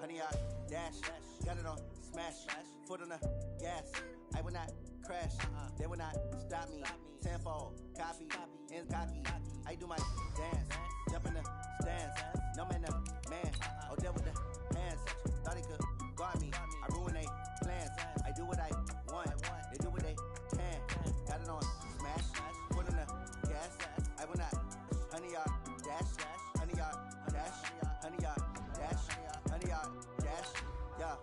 honey yard, dash, got it on, smash, foot on the gas. I will not crash, they will not stop me. Tenfold, copy, and cocky. I do my dance, jump in the stands. No man, man, oh, there with the hands. Thought he could guard me, I ruin they plans. I do what I want, they do what they can. Got it on, smash, foot on the gas. I will not, honey yard, dash, honey yard, dash, honey yard, dash, honey yard, dash, yeah.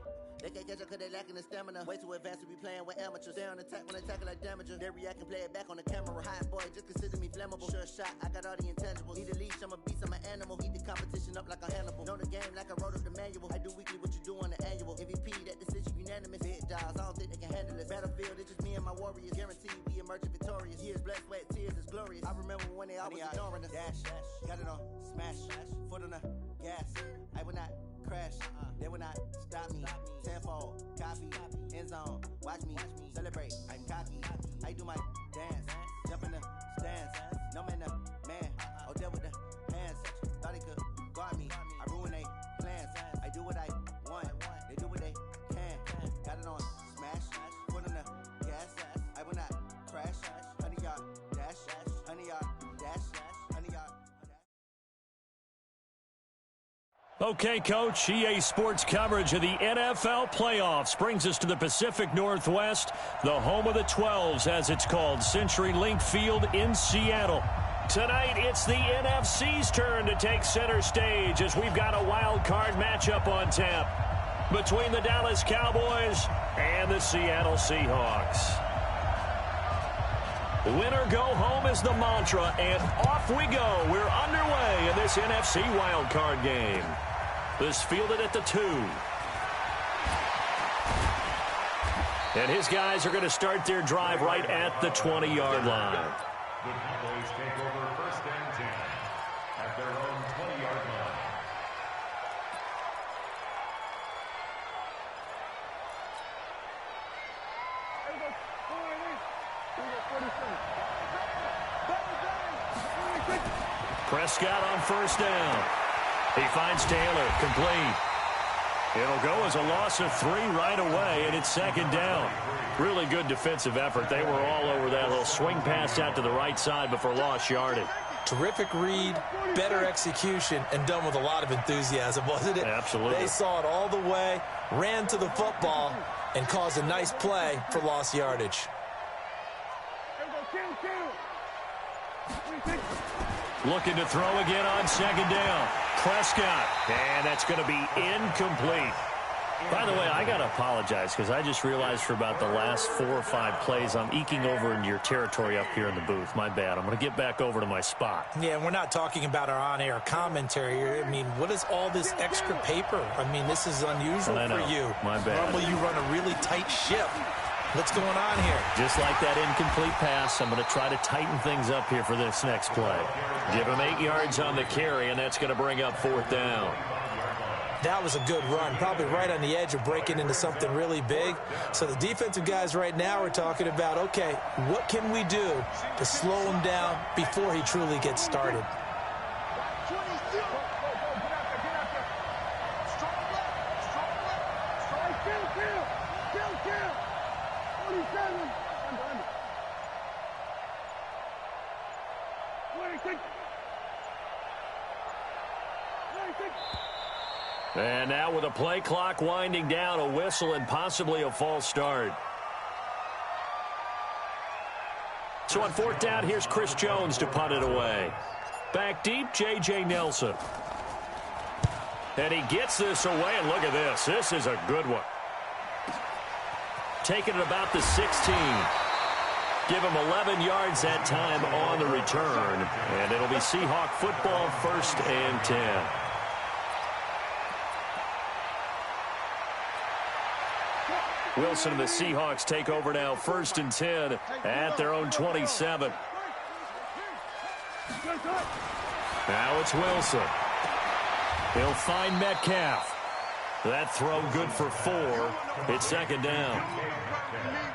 They can't catch up cause they lacking the stamina. Way too advanced to be playing with amateurs. They on attack when they tackle like damager. They react and play it back on the camera. Hot boy, just consider me flammable. Sure shot, I got all the intangibles. Need a leash, I'm a beast, I'm an animal. Eat the competition up like a Hannibal. Know the game like I wrote up the manual. I do weekly what you do on the annual. MVP, that decision unanimous. Big dials, I don't think they can handle it. Battlefield, it's just me and my warriors. Guaranteed we emerge victorious. Years, blood, sweat, tears, it's glorious. I remember when they always ignoring us. Dash, got it on, smash, foot on the gas. I will not crash, they will not stop me. Tenfold, copy, end zone, watch me celebrate. I'm cocky, I do my dance, jump in the stands. No man, man, oh, there with the hands. Thought he could guard me, I ruin they plans. I do what I want, they do what they can. Got it on, smash, foot on the gas. I will not crash, honey yard, dash, honey yard, dash, honey yard. Okay, Coach, EA Sports coverage of the NFL playoffs brings us to the Pacific Northwest, the home of the 12s, as it's called, CenturyLink Field in Seattle. Tonight, it's the NFC's turn to take center stage as we've got a wild card matchup on tap between the Dallas Cowboys and the Seattle Seahawks. Win or go home is the mantra, and off we go. We're underway in this NFC wild card game. This fielded at the 2. And his guys are going to start their drive right at the 20-yard line. The Cowboys take over first and 10 at their own 20-yard line. Prescott on first down. He finds Taylor, complete. It'll go as a loss of 3 right away, and it's second down. Really good defensive effort. They were all over that little swing pass out to the right side before lost yardage. Terrific read, better execution, and done with a lot of enthusiasm, wasn't it? Absolutely. They saw it all the way, ran to the football, and caused a nice play for lost yardage. Looking to throw again on second down. Prescott, and that's going to be incomplete. By the way, I got to apologize because I just realized for about the last 4 or 5 plays, I'm eking over into your territory up here in the booth. My bad. I'm going to get back over to my spot. Yeah, we're not talking about our on-air commentary here. I mean, what is all this extra paper? I mean, this is unusual for you. My bad. Normally you run a really tight ship. What's going on here? Just like that incomplete pass, I'm going to try to tighten things up here for this next play. Give him 8 yards on the carry, and that's going to bring up 4th down. That was a good run, probably right on the edge of breaking into something really big. So the defensive guys right now are talking about, okay, what can we do to slow him down before he truly gets started? And now with a play clock winding down, a whistle and possibly a false start. So on 4th down, here's Chris Jones to punt it away. Back deep, J.J. Nelson. And he gets this away, and look at this. This is a good one. Taking it about the 16. Give him 11 yards that time on the return. And it'll be Seahawk football, 1st and 10. Wilson and the Seahawks take over now, 1st and 10 at their own 27. Now it's Wilson. He'll find Metcalf. That throw good for 4. It's 2nd down.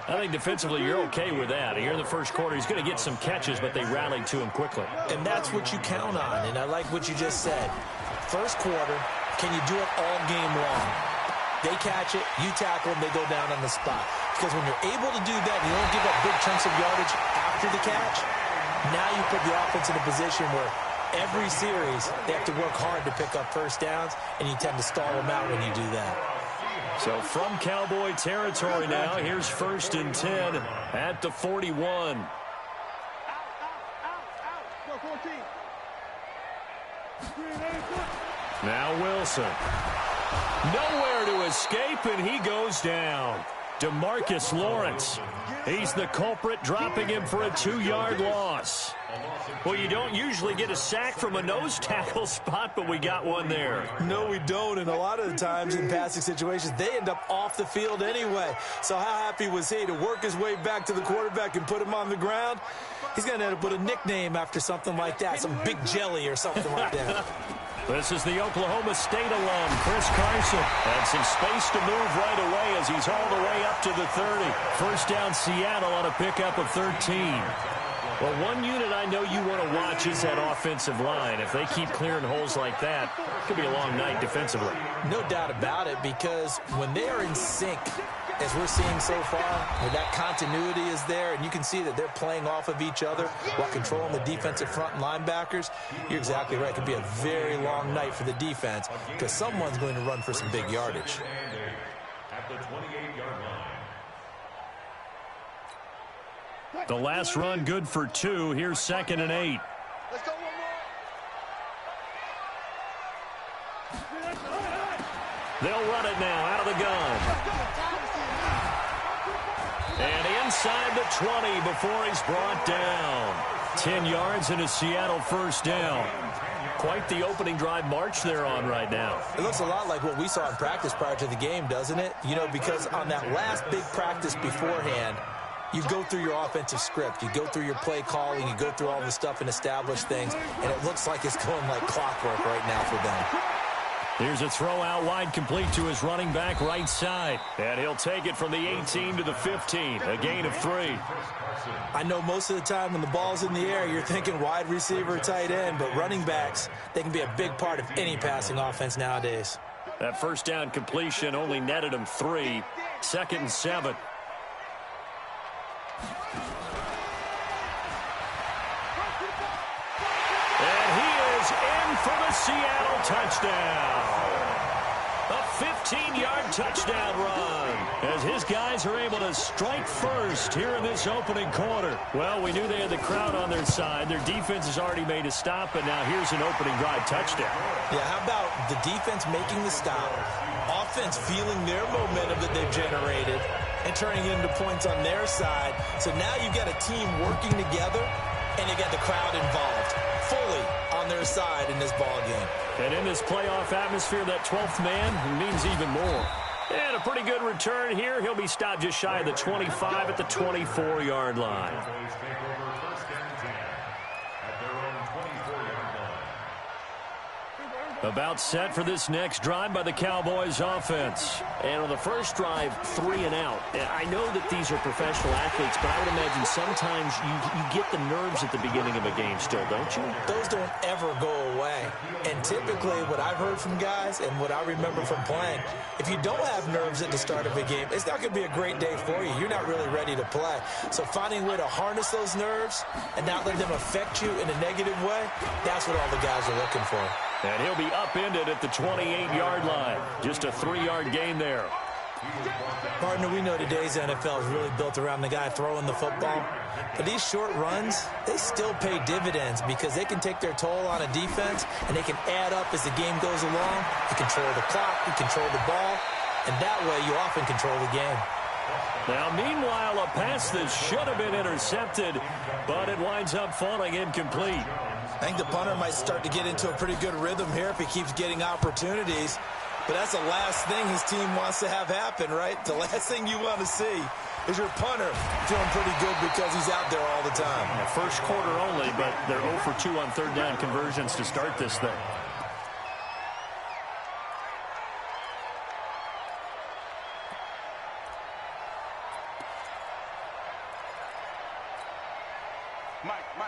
I think defensively you're okay with that. Here in the first quarter, he's going to get some catches, but they rallied to him quickly. And that's what you count on, and I like what you just said. First quarter, can you do it all game long? They catch it, you tackle them, they go down on the spot. Because when you're able to do that, you don't give up big chunks of yardage after the catch, now you put the offense in a position where every series they have to work hard to pick up first downs, and you tend to stall them out when you do that. So from Cowboy territory now, here's 1st and 10 at the 41. Now Wilson. Nowhere to escape, and he goes down. DeMarcus Lawrence. He's the culprit, dropping him for a 2-yard loss. Well, you don't usually get a sack from a nose tackle spot, but we got one there. No, we don't, and a lot of the times in passing situations, they end up off the field anyway. So how happy was he to work his way back to the quarterback and put him on the ground? He's going to end up with a nickname after something like that, some Big Jelly or something like that. This is the Oklahoma State alum, Chris Carson. Had some space to move right away as he's hauled away up to the 30. First down Seattle on a pickup of 13. Well, one unit I know you want to watch is that offensive line. If they keep clearing holes like that, it could be a long night defensively. No doubt about it, because when they are in sync, as we're seeing so far, where that continuity is there, and you can see that they're playing off of each other while controlling the defensive front linebackers, you're exactly right. It could be a very long night for the defense because someone's going to run for some big yardage. At the 28-yard line. The last run good for 2. Here's 2nd and 8. Let's go one more. They'll run it now out of the gun. And inside the 20 before he's brought down. 10 yards and a Seattle first down. Quite the opening drive march they're on right now. It looks a lot like what we saw in practice prior to the game, doesn't it? You know, because on that last big practice beforehand, you go through your offensive script. You go through your play calling. You go through all the stuff and establish things. And it looks like it's going like clockwork right now for them. Here's a throw out wide, complete to his running back right side. And he'll take it from the 18 to the 15. A gain of 3. I know most of the time when the ball's in the air, you're thinking wide receiver, tight end. But running backs, they can be a big part of any passing offense nowadays. That first down completion only netted him 3. 2nd and 7. And he is in for the Seattle touchdown. A 15-yard touchdown run as his guys are able to strike first here in this opening quarter. Well, we knew they had the crowd on their side. Their defense has already made a stop, and now here's an opening drive touchdown. Yeah, how about the defense making the stop, offense feeling their momentum that they've generated, and turning it into points on their side. So now you've got a team working together, and you got the crowd involved fully on their side in this ball game. And in this playoff atmosphere, that 12th man means even more. And a pretty good return here. He'll be stopped just shy of the 25 at the 24-yard line. Cowboys take over 1st and 10 at their own 24-yard line. About set for this next drive by the Cowboys offense. And on the first drive, 3 and out. I know that these are professional athletes, but I would imagine sometimes you get the nerves at the beginning of a game still, don't you? Those don't ever go away. And typically what I've heard from guys and what I remember from playing, if you don't have nerves at the start of a game, it's not going to be a great day for you. You're not really ready to play. So finding a way to harness those nerves and not let them affect you in a negative way, that's what all the guys are looking for. And he'll be upended at the 28-yard line. Just a 3-yard gain there. Partner, we know today's NFL is really built around the guy throwing the football. But these short runs, they still pay dividends because they can take their toll on a defense and they can add up as the game goes along. You control the clock, you control the ball, and that way you often control the game. Now, meanwhile, a pass that should have been intercepted, but it winds up falling incomplete. I think the punter might start to get into a pretty good rhythm here if he keeps getting opportunities. But that's the last thing his team wants to have happen, right? The last thing you want to see is your punter feeling pretty good because he's out there all the time. First quarter only, but they're 0 for 2 on third down conversions to start this thing.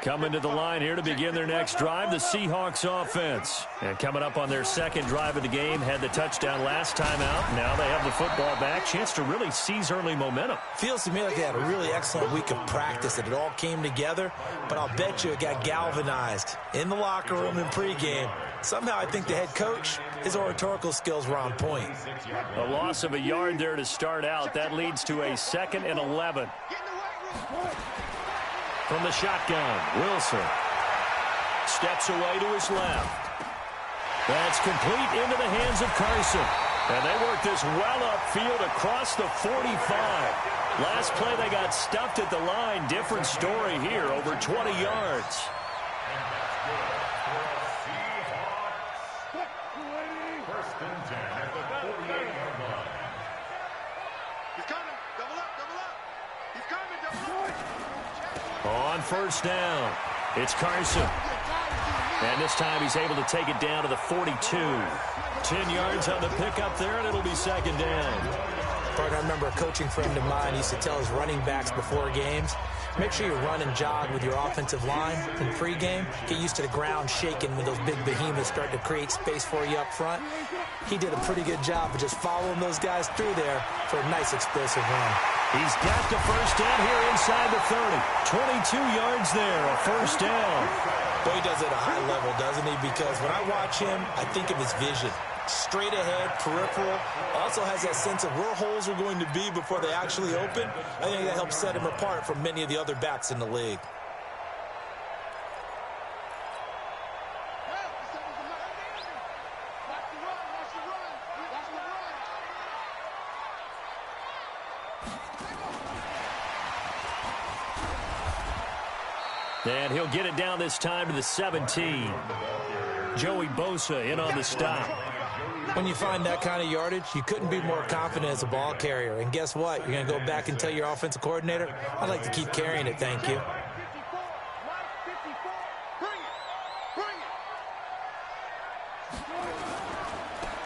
Coming to the line here to begin their next drive, the Seahawks offense. And coming up on their second drive of the game, had the touchdown last time out. Now they have the football back. Chance to really seize early momentum. Feels to me like they had a really excellent week of practice, that it all came together. But I'll bet you it got galvanized in the locker room in pregame. Somehow I think the head coach, his oratorical skills were on point. A loss of a yard there to start out. That leads to a 2nd and 11. From the shotgun, Wilson steps away to his left. That's complete into the hands of Carson. And they work this well upfield across the 45. Last play they got stuffed at the line. Different story here, over 20 yards. First and 10 at the 48-yard line. He's coming. Double up, double up. He's coming, double up. On first down, it's Carson. And this time he's able to take it down to the 42. 10 yards on the pickup there, and it'll be 2nd down. I remember a coaching friend of mine used to tell his running backs before games, make sure you run and jog with your offensive line in pregame. Get used to the ground shaking when those big behemoths start to create space for you up front. He did a pretty good job of just following those guys through there for a nice explosive run. He's got the first down here inside the 30. 22 yards there, a first down. Boy, he does it at a high level, doesn't he? Because when I watch him, I think of his vision. Straight ahead, peripheral. Also has that sense of where holes are going to be before they actually open. I think that helps set him apart from many of the other backs in the league. And he'll get it down this time to the 17. Joey Bosa in on the stop. When you find that kind of yardage, you couldn't be more confident as a ball carrier. And guess what? You're going to go back and tell your offensive coordinator, I'd like to keep carrying it, thank you.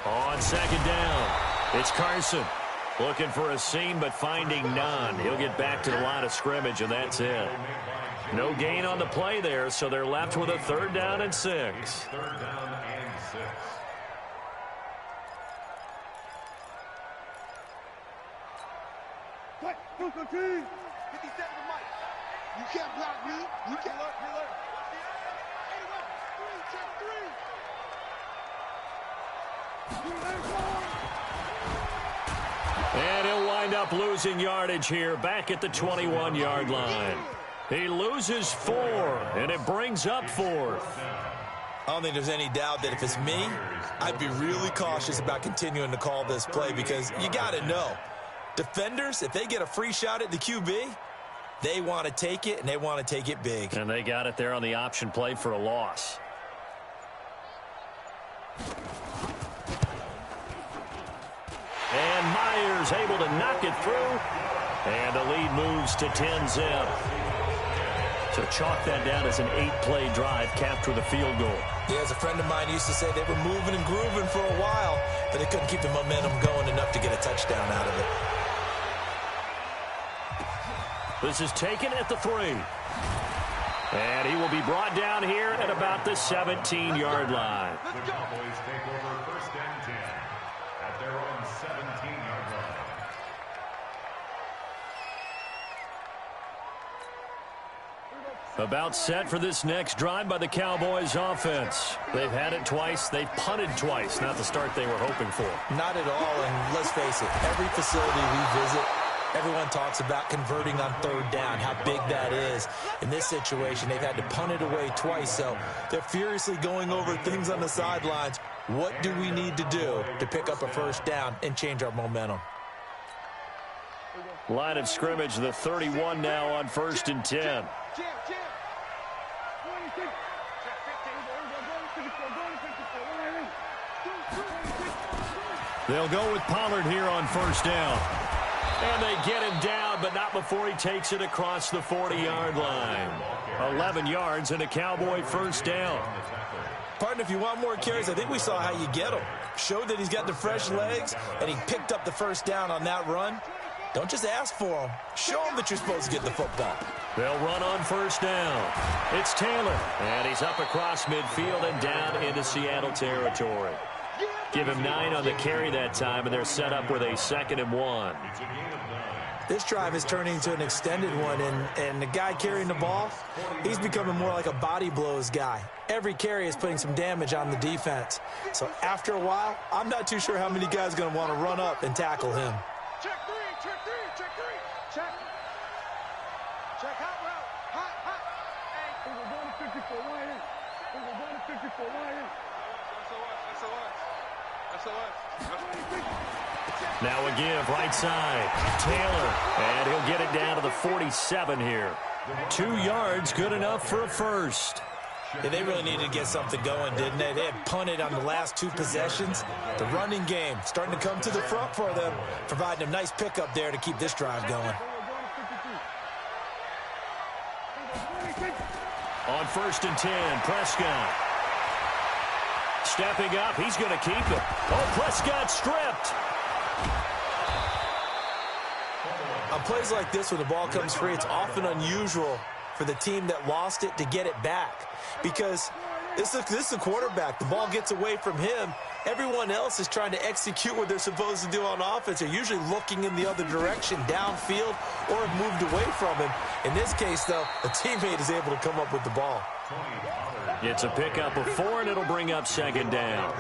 On 2nd down, it's Carson. Looking for a seam, but finding none. He'll get back to the line of scrimmage, and that's it. No gain on the play there, so they're left with a 3rd down and 6. 3rd down and 6. What? 57 Mike. You can't block me. You can't. Reload. 81. 3, check 3. And he'll wind up losing yardage here back at the 21-yard line. He loses 4, and it brings up 4th. I don't think there's any doubt that if it's me, I'd be really cautious about continuing to call this play because you got to know, defenders, if they get a free shot at the QB, they want to take it, and they want to take it big. And they got it there on the option play for a loss. And Myers able to knock it through. And the lead moves to 10-zip. So chalk that down as an 8-play drive capped with a field goal. Yeah, as a friend of mine used to say, they were moving and grooving for a while, but they couldn't keep the momentum going enough to get a touchdown out of it. This is taken at the 3. And he will be brought down here at about the 17-yard line. The Cowboys take over 1st and 10 at their own 17-yard line. About set for this next drive by the Cowboys offense. They've had it twice. They've punted twice. Not the start they were hoping for. Not at all, and let's face it, every facility we visit, everyone talks about converting on 3rd down, how big that is. In this situation, they've had to punt it away twice, so they're furiously going over things on the sidelines. What do we need to do to pick up a 1st down and change our momentum? Line of scrimmage, the 31 now on 1st and 10. They'll go with Pollard here on 1st down. And they get him down, but not before he takes it across the 40-yard line. 11 yards and a Cowboy 1st down. Partner, if you want more carries, I think we saw how you get him. Showed that he's got the fresh legs, and he picked up the 1st down on that run. Don't just ask for them. Show them that you're supposed to get the football. They'll run on first down. It's Taylor, and he's up across midfield and down into Seattle territory. Give him 9 on the carry that time, and they're set up with a 2nd and 1. This drive is turning into an extended one, and the guy carrying the ball, he's becoming more like a body blows guy. Every carry is putting some damage on the defense. So after a while, I'm not too sure how many guys are going to want to run up and tackle him. Check three, check three, check three. Check. Check hot route. Hot, hot. Hey, we're going to 50 for one in. We're going to 50 for one in. Now a give, right side. Taylor, and he'll get it down to the 47 here. 2 yards, good enough for a first. Yeah, they really needed to get something going, didn't they? They had punted on the last 2 possessions. The running game starting to come to the front for them, providing a nice pickup there to keep this drive going. On 1st and 10, Prescott. Stepping up, he's going to keep it. Oh, Prescott stripped. On plays like this, when the ball comes free, it's often unusual for the team that lost it to get it back. Because this is a quarterback. The ball gets away from him. Everyone else is trying to execute what they're supposed to do on offense. They're usually looking in the other direction, downfield, or have moved away from him. In this case, though, a teammate is able to come up with the ball. It's a pickup of 4, and it'll bring up 2nd down.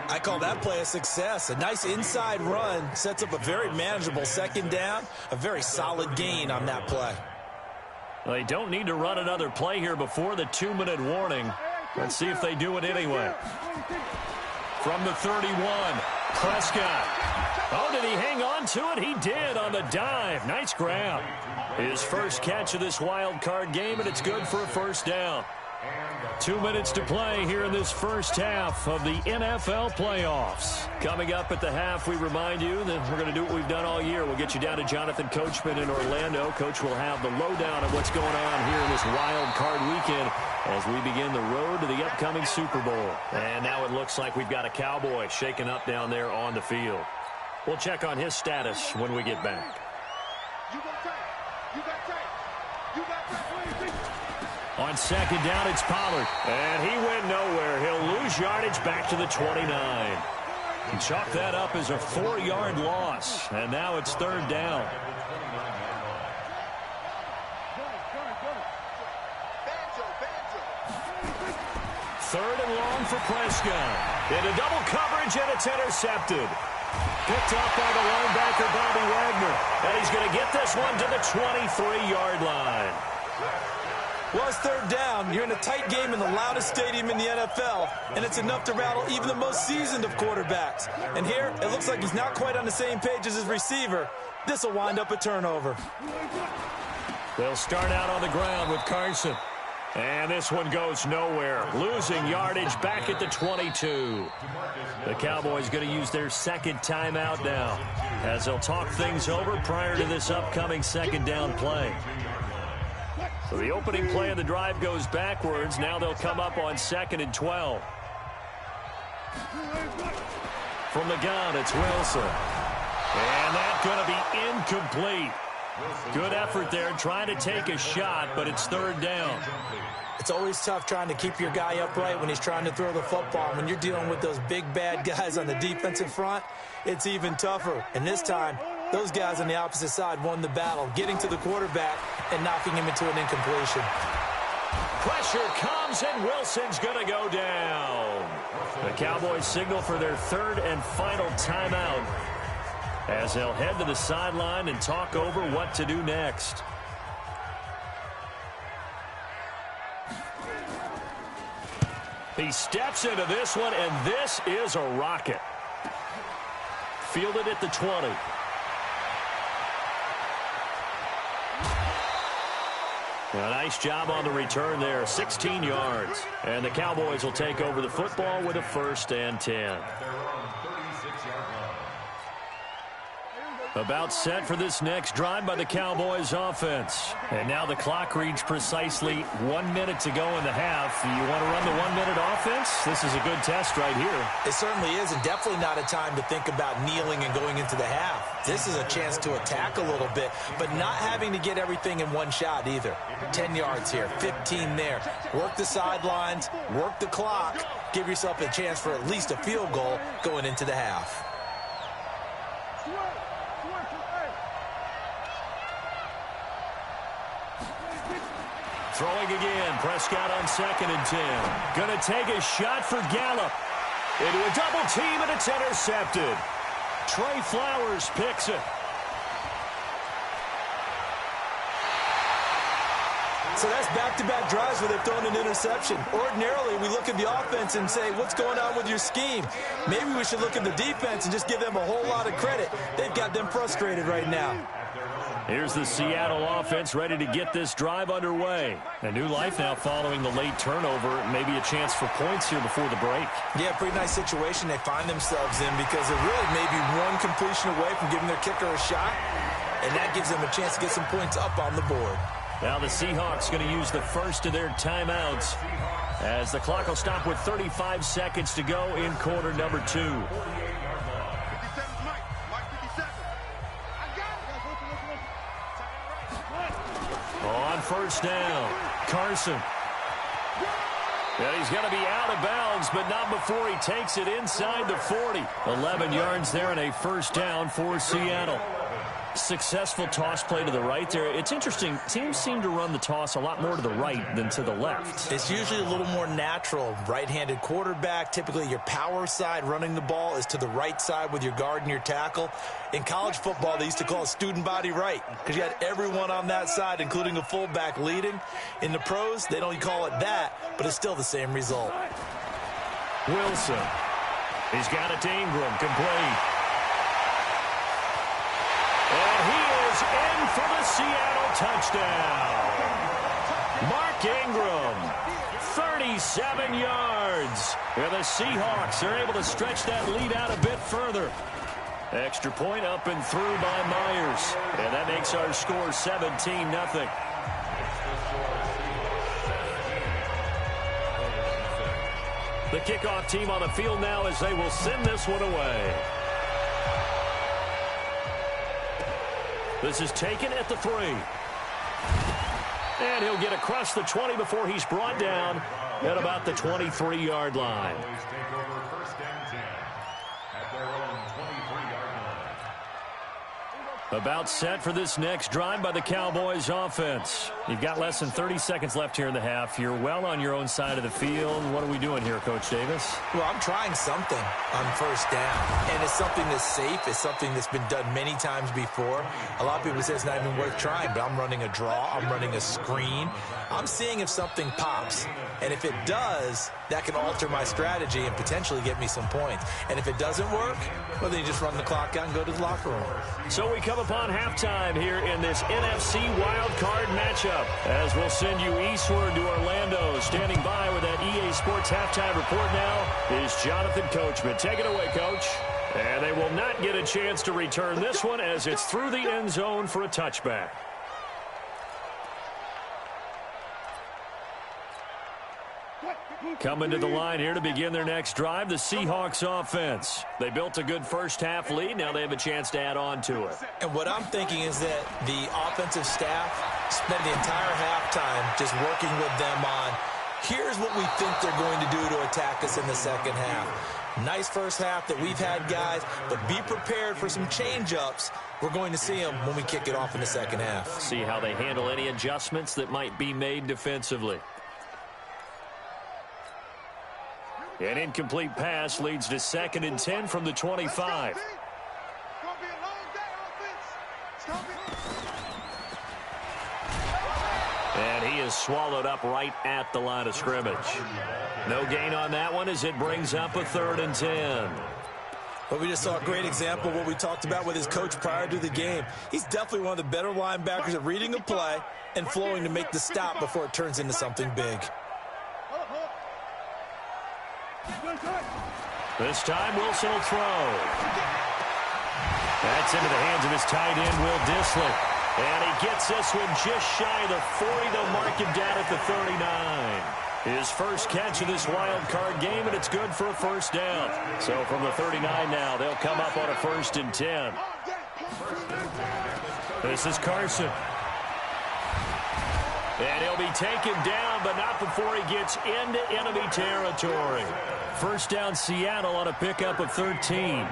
I call that play a success. A nice inside run sets up a very manageable 2nd down, a very solid gain on that play. They don't need to run another play here before the 2-minute warning. Let's see if they do it anyway. From the 31, Prescott. Oh, did he hang on to it? He did on the dive. Nice grab. His first catch of this wild card game, and it's good for a first down. 2 minutes to play here in this first half of the NFL playoffs. Coming up at the half, we remind you that we're going to do what we've done all year. We'll get you down to Jonathan Coachman in Orlando. Coach will have the lowdown of what's going on here in this wild card weekend as we begin the road to the upcoming Super Bowl. And now it looks like we've got a Cowboy shaken up down there on the field. We'll check on his status when we get back. You got tight. You got tight. You got tight. On 2nd down, it's Pollard. And he went nowhere. He'll lose yardage back to the 29. And chalk that up as a 4-yard loss. And now it's 3rd down. Third and long for Prescott. Into double coverage, and it's intercepted. Picked up by the linebacker, Bobby Wagner. And he's going to get this one to the 23-yard line. Well, it's 3rd down. You're in a tight game in the loudest stadium in the NFL, and it's enough to rattle even the most seasoned of quarterbacks. And here, it looks like he's not quite on the same page as his receiver. This will wind up a turnover. They'll start out on the ground with Carson. And this one goes nowhere. Losing yardage back at the 22. The Cowboys going to use their 2nd timeout now as they'll talk things over prior to this upcoming 2nd down play. So the opening play of the drive goes backwards. Now they'll come up on 2nd and 12. From the gun, it's Wilson. And that's going to be incomplete. Good effort there trying to take a shot, but it's 3rd down. It's always tough trying to keep your guy upright when he's trying to throw the football. When you're dealing with those big, bad guys on the defensive front, it's even tougher. And this time, those guys on the opposite side won the battle, getting to the quarterback and knocking him into an incompletion. Pressure comes, and Wilson's going to go down. The Cowboys signal for their 3rd and final timeout as they'll head to the sideline and talk over what to do next. He steps into this one, and this is a rocket. Fielded at the 20. A nice job on the return there, 16 yards. And the Cowboys will take over the football with a 1st and 10. About set for this next drive by the Cowboys offense. And now the clock reads precisely 1 minute to go in the half. You want to run the 1 minute offense? This is a good test right here. It certainly is, and definitely not a time to think about kneeling and going into the half. This is a chance to attack a little bit, but not having to get everything in one shot either. 10 yards here, 15 there. Work the sidelines, work the clock, give yourself a chance for at least a field goal going into the half. Throwing again, Prescott on 2nd and 10. Gonna take a shot for Gallup. Into a double team, and it's intercepted. Trey Flowers picks it. So that's back-to-back drives where they've thrown an interception. Ordinarily, we look at the offense and say, what's going on with your scheme? Maybe we should look at the defense and just give them a whole lot of credit. They've got them frustrated right now. Here's the Seattle offense ready to get this drive underway. A new life now following the late turnover. Maybe a chance for points here before the break. Yeah, pretty nice situation they find themselves in because they're really maybe one completion away from giving their kicker a shot, and that gives them a chance to get some points up on the board. Now the Seahawks going to use the first of their timeouts as the clock will stop with 35 seconds to go in quarter number 2. On first down, Carson. And he's going to be out of bounds, but not before he takes it inside the 40. 11 yards there and a first down for Seattle. Successful toss play to the right there. It's interesting. Teams seem to run the toss a lot more to the right than to the left. It's usually a little more natural. Right-handed quarterback, typically your power side running the ball is to the right side with your guard and your tackle. In college football, they used to call it student body right because you had everyone on that side, including a fullback leading. In the pros, they don't call it that, but it's still the same result. Wilson. He's got it to Ingram, complete. And he is in for the Seattle touchdown. Mark Ingram, 37 yards. And the Seahawks are able to stretch that lead out a bit further. Extra point up and through by Myers. And that makes our score 17-0. The kickoff team on the field now as they will send this one away. This is taken at the 3. And he'll get across the 20 before he's brought down at about the 23-yard line. Take over first and 10 at their own 23-yard line. About set for this next drive by the Cowboys offense. You've got less than 30 seconds left here in the half. You're well on your own side of the field. What are we doing here, Coach Davis? Well, I'm trying something on first down, and it's something that's safe. It's something that's been done many times before. A lot of people say it's not even worth trying, but I'm running a draw. I'm running a screen. I'm seeing if something pops, and if it does, that can alter my strategy and potentially get me some points. And if it doesn't work, well, then you just run the clock out and go to the locker room. So we come upon halftime here in this NFC Wild Card matchup as we'll send you eastward to Orlando. Standing by with that EA Sports halftime report now is Jonathan Coachman. Take it away, Coach. And they will not get a chance to return this one as it's through the end zone for a touchback. Coming to the line here to begin their next drive, the Seahawks offense. They built a good first-half lead. Now they have a chance to add on to it. And what I'm thinking is that the offensive staff spent the entire halftime just working with them on, here's what we think they're going to do to attack us in the second half. Nice first half that we've had, guys, but be prepared for some change-ups. We're going to see them when we kick it off in the second half. See how they handle any adjustments that might be made defensively. An incomplete pass leads to 2nd and 10 from the 25. And he is swallowed up right at the line of scrimmage. No gain on that one as it brings up a 3rd and 10. But we just saw a great example of what we talked about with his coach prior to the game. He's definitely one of the better linebackers at reading a play and flowing to make the stop before it turns into something big. This time Wilson will throw. That's into the hands of his tight end, Will Dissly. And he gets this one just shy of the 40. They'll mark him down at the 39. His first catch of this wild card game, and it's good for a first down. So from the 39 now, they'll come up on a 1st and 10. This is Carson. And he'll be taken down, but not before he gets into enemy territory. First down, Seattle on a pickup of 13.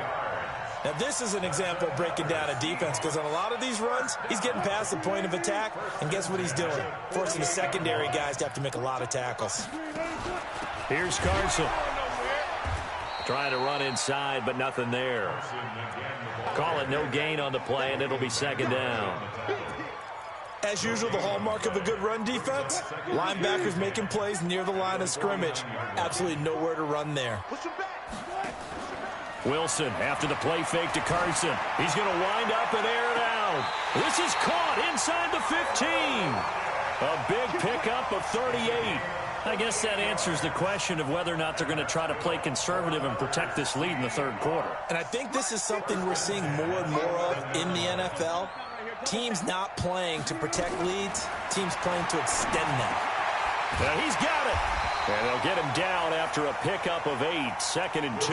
Now, this is an example of breaking down a defense, because on a lot of these runs, he's getting past the point of attack, and guess what he's doing? Forcing the secondary guys to have to make a lot of tackles. Here's Carson. Trying to run inside, but nothing there. Call it no gain on the play, and it'll be second down. As usual, the hallmark of a good run defense, linebackers making plays near the line of scrimmage. Absolutely nowhere to run there. Wilson after the play fake to Carson. He's going to wind up and air it out. This is caught inside the 15. A big pickup of 38. I guess that answers the question of whether or not they're going to try to play conservative and protect this lead in the third quarter. And I think this is something we're seeing more and more of in the NFL. Teams not playing to protect leads, teams playing to extend them. Now he's got it. And they'll get him down after a pickup of 8, 2nd and 2.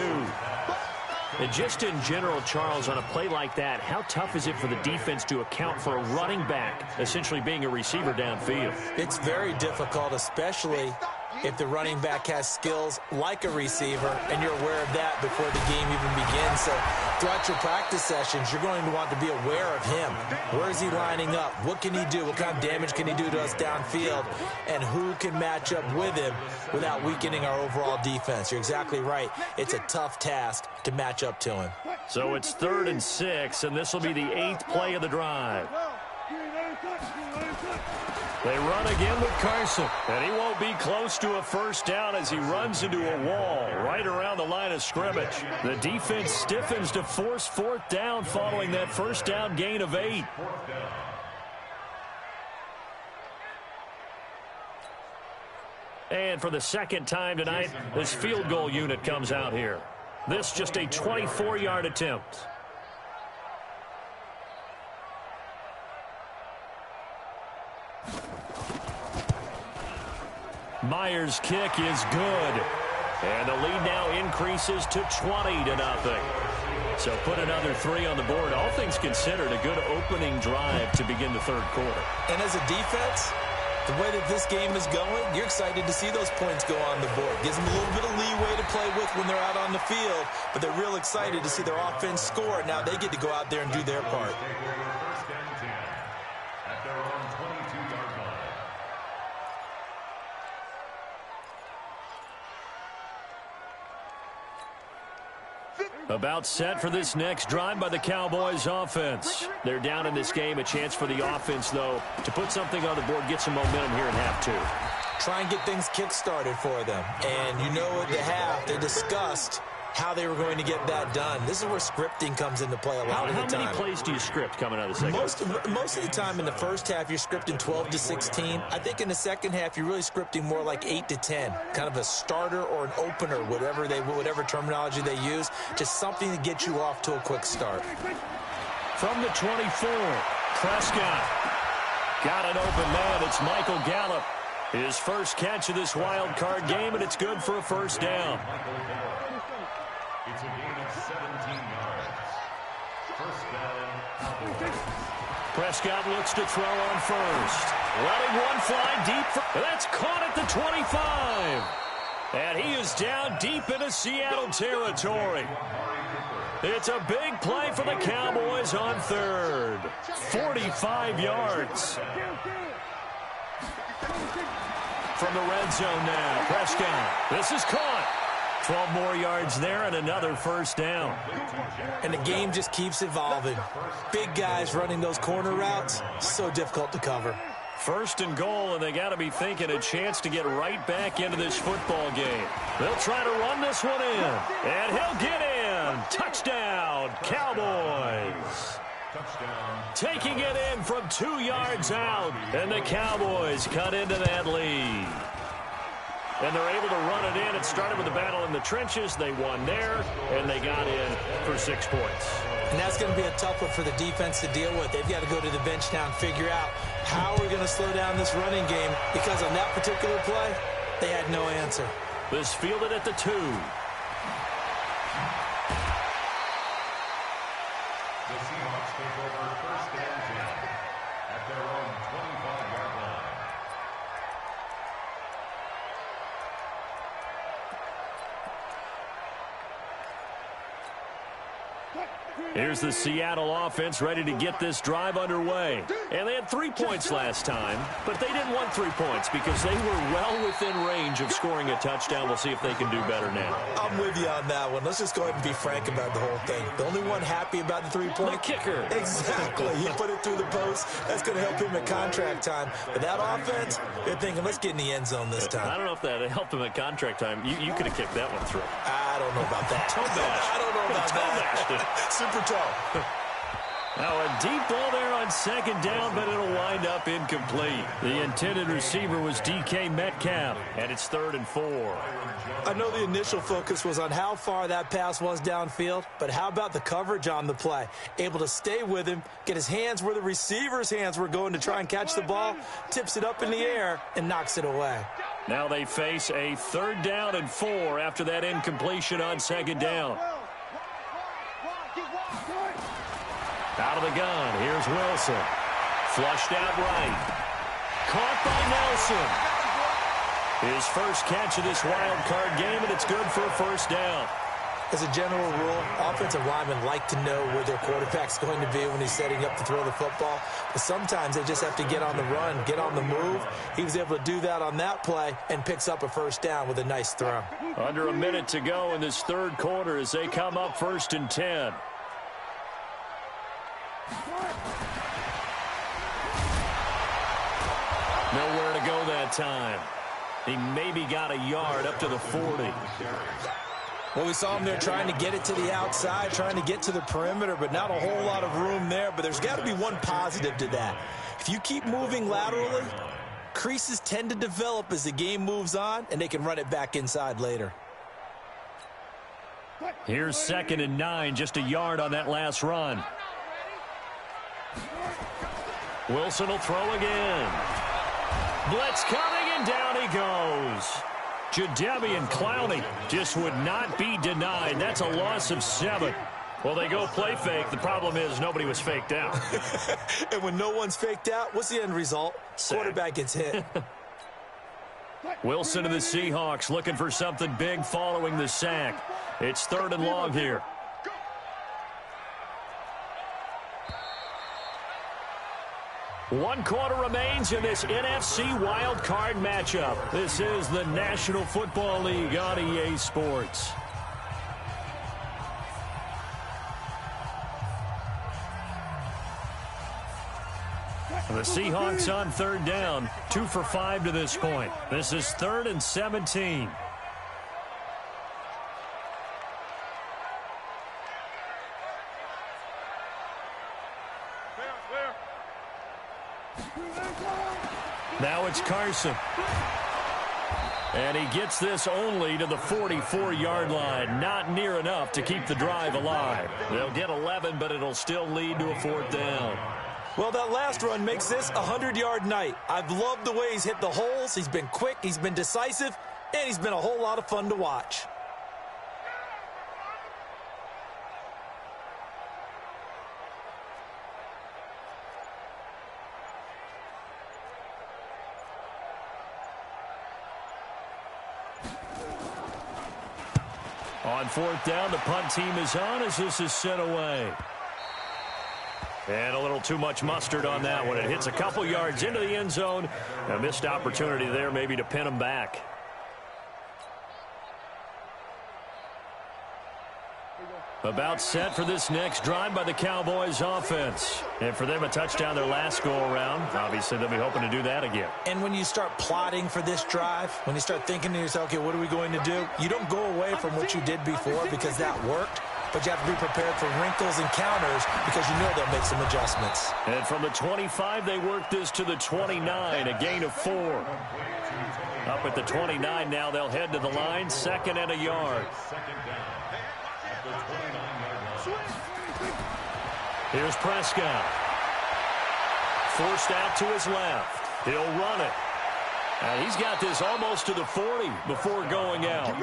And just in general, Charles, on a play like that, how tough is it for the defense to account for a running back essentially being a receiver downfield? It's very difficult, especially if the running back has skills like a receiver, and you're aware of that before the game even begins. So throughout your practice sessions, you're going to want to be aware of him. Where is he lining up? What can he do? What kind of damage can he do to us downfield? And who can match up with him without weakening our overall defense? You're exactly right. It's a tough task to match up to him. So it's 3rd and 6, and this will be the 8th play of the drive. They run again with Carson, and he won't be close to a first down as he runs into a wall right around the line of scrimmage. The defense stiffens to force 4th down following that first down gain of 8. And for the second time tonight, this field goal unit comes out here. This just a 24-yard attempt. Myers' kick is good. And the lead now increases to 20-0. So put another 3 on the board. All things considered, a good opening drive to begin the third quarter. And as a defense, the way that this game is going, you're excited to see those points go on the board. Gives them a little bit of leeway to play with when they're out on the field, but they're real excited to see their offense score. Now they get to go out there and do their part. About set for this next drive by the Cowboys offense. They're down in this game. A chance for the offense, though, to put something on the board, get some momentum here in half 2. Try and get things kick-started for them. And you know at the half, they discussed how they were going to get that done. This is where scripting comes into play a lot of the time. How many plays do you script coming out of the second? Most of the time in the first half, you're scripting 12 to 16. I think in the second half, you're really scripting more like 8 to 10. Kind of a starter or an opener, whatever terminology they use. Just something to get you off to a quick start. From the 24, Prescott. Got an open man. It's Michael Gallup. His first catch of this wild card game, and it's good for a first down. It's a gain of 17 yards. First down. Prescott looks to throw on first. Letting one fly deep. That's caught at the 25. And he is down deep into Seattle territory. It's a big play for the Cowboys on 3rd. 45 yards. From the red zone now, Prescott. This is caught. 12 more yards there and another first down. And the game just keeps evolving. Big guys running those corner routes, so difficult to cover. 1st and goal, and they got to be thinking a chance to get right back into this football game. They'll try to run this one in, and he'll get in. Touchdown, Cowboys. Taking it in from 2 yards out, and the Cowboys cut into that lead. And they're able to run it in. It started with a battle in the trenches. They won there, and they got in for 6 points. And that's going to be a tough one for the defense to deal with. They've got to go to the bench now and figure out how we're going to slow down this running game, because on that particular play, they had no answer. This fielded at the 2. The Seahawks take Here's the Seattle offense ready to get this drive underway. And they had 3 points last time, but they didn't want 3 points because they were well within range of scoring a touchdown. We'll see if they can do better now. I'm with you on that one. Let's just go ahead and be frank about the whole thing. The only one happy about the 3-point? The kicker. Exactly. He put it through the post. That's going to help him at contract time. But that offense, they're thinking, let's get in the end zone this time. I don't know if that helped him at contract time. You could have kicked that one through. I don't know about that. Toe bash. I don't know about that. Super toe. Now a deep ball there on second down, but it'll wind up incomplete. The intended receiver was DK Metcalf, and it's 3rd and 4. I know the initial focus was on how far that pass was downfield, but how about the coverage on the play? Able to stay with him, get his hands where the receiver's hands were going to try and catch the ball, tips it up in the air, and knocks it away. Now they face a 3rd down and 4 after that incompletion on second down. Out of the gun, here's Wilson. Flushed out right. Caught by Nelson. His first catch of this wild card game, and it's good for a 1st down. As a general rule, offensive linemen like to know where their quarterback's going to be when he's setting up to throw the football. But sometimes they just have to get on the run, get on the move. He was able to do that on that play and picks up a 1st down with a nice throw. Under a minute to go in this 3rd quarter as they come up 1st and 10. Nowhere to go that time. He maybe got a yard up to the 40. Well, we saw him there trying to get it to the outside, trying to get to the perimeter, but not a whole lot of room there. But there's got to be one positive to that. If you keep moving laterally, creases tend to develop as the game moves on, and they can run it back inside later. Here's 2nd and 9, just a yard on that last run. Wilson will throw again. Blitz coming, and down he goes. Jadeveon Clowney just would not be denied. That's a loss of 7. Well, they go play fake. The problem is nobody was faked out. And when no one's faked out, what's the end result? Sack. Quarterback gets hit. Wilson to the Seahawks looking for something big following the sack. It's 3rd and long here. One quarter remains in this NFC Wild Card matchup. This is the National Football League on EA Sports. The Seahawks on 3rd down, 2 for 5 to this point. This is 3rd and 17. Now it's Carson. And he gets this only to the 44-yard line. Not near enough to keep the drive alive. They'll get 11, but it'll still lead to a 4th down. Well, that last run makes this a 100-yard night. I've loved the way he's hit the holes. He's been quick, he's been decisive, and he's been a whole lot of fun to watch. On 4th down, the punt team is on as this is sent away. And a little too much mustard on that one. It hits a couple yards into the end zone. A missed opportunity there maybe to pin them back. About set for this next drive by the Cowboys offense. And for them, a touchdown their last go-around. Obviously, they'll be hoping to do that again. And when you start plotting for this drive, when you start thinking to yourself, okay, what are we going to do? You don't go away from what you did before because that worked. But you have to be prepared for wrinkles and counters because you know they'll make some adjustments. And from the 25, they work this to the 29, a gain of 4. Up at the 29 now, they'll head to the line, 2nd and a yard. Here's Prescott. Forced out to his left. He'll run it. And he's got this almost to the 40 before going out.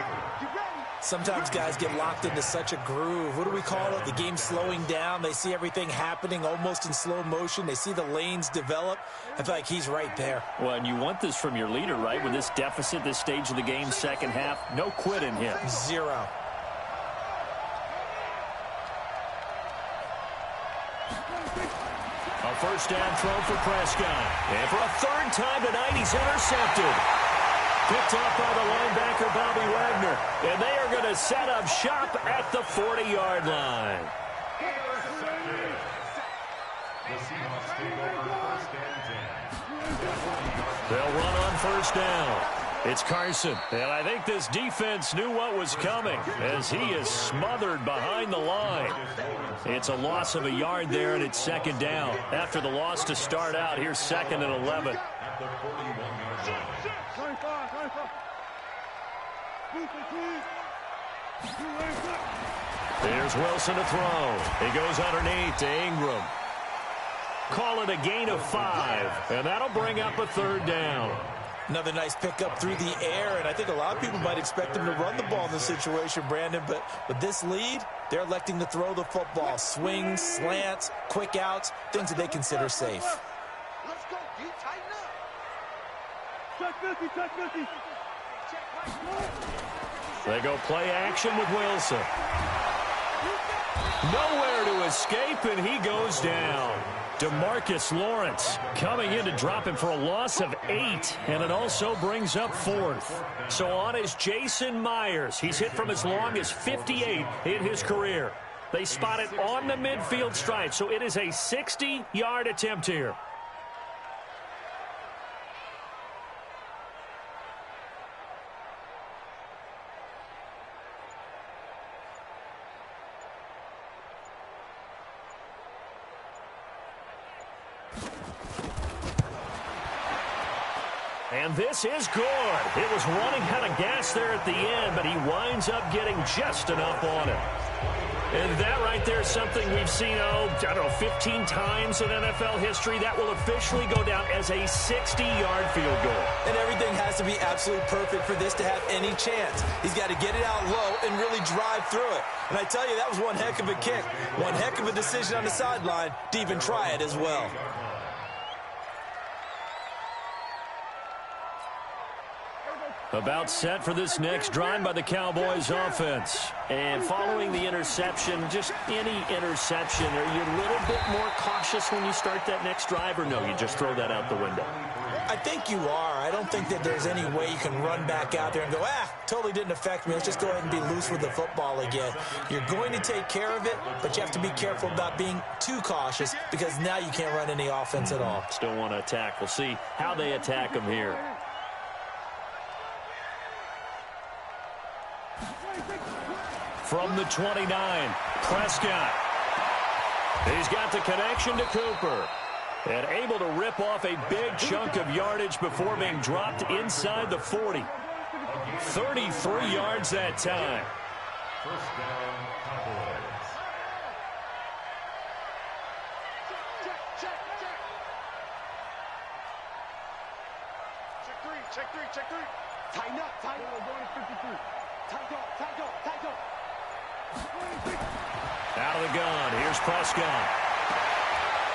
Sometimes guys get locked into such a groove. What do we call it? The game's slowing down. They see everything happening almost in slow motion. They see the lanes develop. I feel like he's right there. Well, and you want this from your leader, right? With this deficit, this stage of the game, second half, no quit in him. 0. first down throw for Prescott. And for a third time tonight, he's intercepted. Picked up by the linebacker, Bobby Wagner. And they are going to set up shop at the 40-yard line. The Seahawks take over first and 10. They'll run on first down. It's Carson. And I think this defense knew what was coming as he is smothered behind the line. It's a loss of a yard there, and it's second down. After the loss to start out, here's 2nd and 11. At the 41-yard line. There's Wilson to throw. He goes underneath to Ingram. Call it a gain of 5, and that'll bring up a third down. Another nice pickup through the air, and I think a lot of people might expect them to run the ball in this situation, Brandon, but with this lead, they're electing to throw the football. Swings, slants, quick outs, things that they consider safe. Let's go, D. Tighten up. Check 50. They go play action with Wilson. Nowhere to escape, and he goes down. DeMarcus Lawrence coming in to drop him for a loss of 8, and it also brings up 4th. So on is Jason Myers. He's hit from as long as 58 in his career. They spot it on the midfield stripe, so it is a 60-yard attempt here. And this is good. It was running out of gas there at the end, but he winds up getting just enough on it. And that right there is something we've seen, 15 times in NFL history. That will officially go down as a 60-yard field goal. And everything has to be absolutely perfect for this to have any chance. He's got to get it out low and really drive through it. And I tell you, that was one heck of a kick. One heck of a decision on the sideline to even try it as well. About set for this next drive by the Cowboys offense. And following the interception, just any interception, are you a little bit more cautious when you start that next drive, or no, you just throw that out the window? I think you are. I don't think that there's any way you can run back out there and go, totally didn't affect me. Let's just go ahead and be loose with the football again. You're going to take care of it, but you have to be careful about being too cautious because now you can't run any offense at all. Still want to attack. We'll see how they attack them here. From the 29, Prescott. He's got the connection to Cooper. And able to rip off a big chunk of yardage before being dropped inside the 40. 33 yards that time. First down, Cowboys. Check three. Tighten up. We're going to 53. Tight up. Out of the gun. Here's Prescott.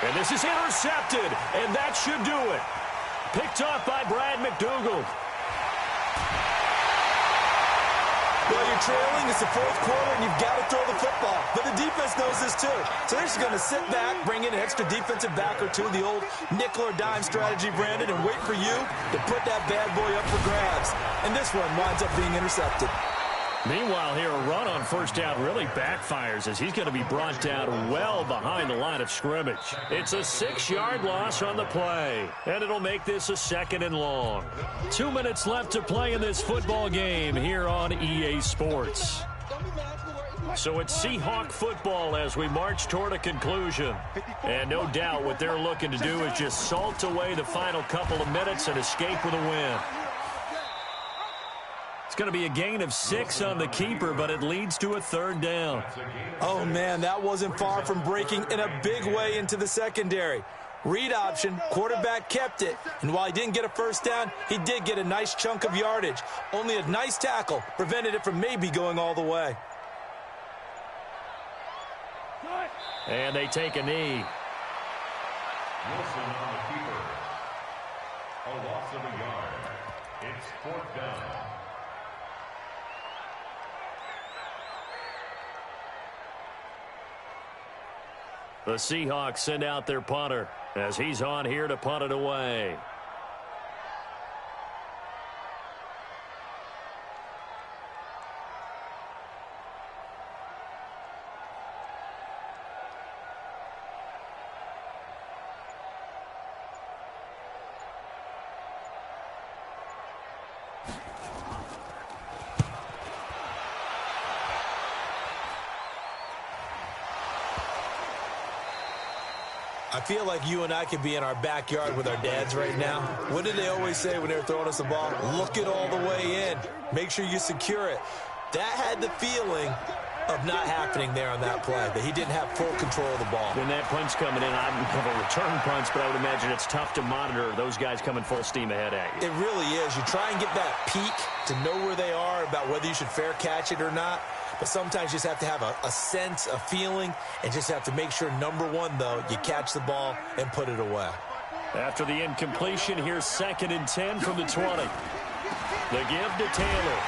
And this is intercepted, and that should do it. Picked off by Brad McDougald. Well, you're trailing. It's the fourth quarter, and you've got to throw the football. But the defense knows this, too. So they're just going to sit back, bring in an extra defensive back or two, the old nickel or dime strategy, Brandon, and wait for you to put that bad boy up for grabs. And this one winds up being intercepted. Meanwhile, here, a run on first down really backfires as he's going to be brought down well behind the line of scrimmage. It's a 6-yard loss on the play, and it'll make this a 2nd and long. 2 minutes left to play in this football game here on EA Sports. So it's Seahawk football as we march toward a conclusion. And no doubt what they're looking to do is just salt away the final couple of minutes and escape with a win. It's going to be a gain of 6 on the keeper, but it leads to a third down. Oh, man, that wasn't far from breaking in a big way into the secondary. Read option, quarterback kept it, and while he didn't get a first down, he did get a nice chunk of yardage. Only a nice tackle prevented it from maybe going all the way. And they take a knee. Wilson on the keeper. A loss of a yard. It's 4th down. The Seahawks send out their punter as he's on here to punt it away. I feel like you and I could be in our backyard with our dads right now. What did they always say when they were throwing us the ball? Look it all the way in. Make sure you secure it. That had the feeling of not happening there on that play, that he didn't have full control of the ball. When that punch coming in, I don't have a return punch, but I would imagine it's tough to monitor those guys coming full steam ahead at you. It really is. You try and get that peek to know where they are, about whether you should fair catch it or not. But sometimes you just have to have a sense, a feeling, and just have to make sure, number one, though, you catch the ball and put it away. After the incompletion, here's 2nd and 10 from the 20. The give to Taylor.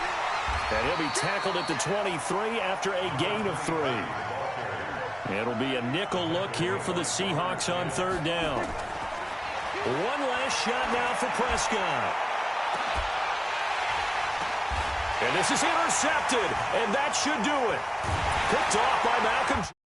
And he'll be tackled at the 23 after a gain of 3. It'll be a nickel look here for the Seahawks on 3rd down. One last shot now for Prescott. And this is intercepted, and that should do it. Picked off by Malcolm.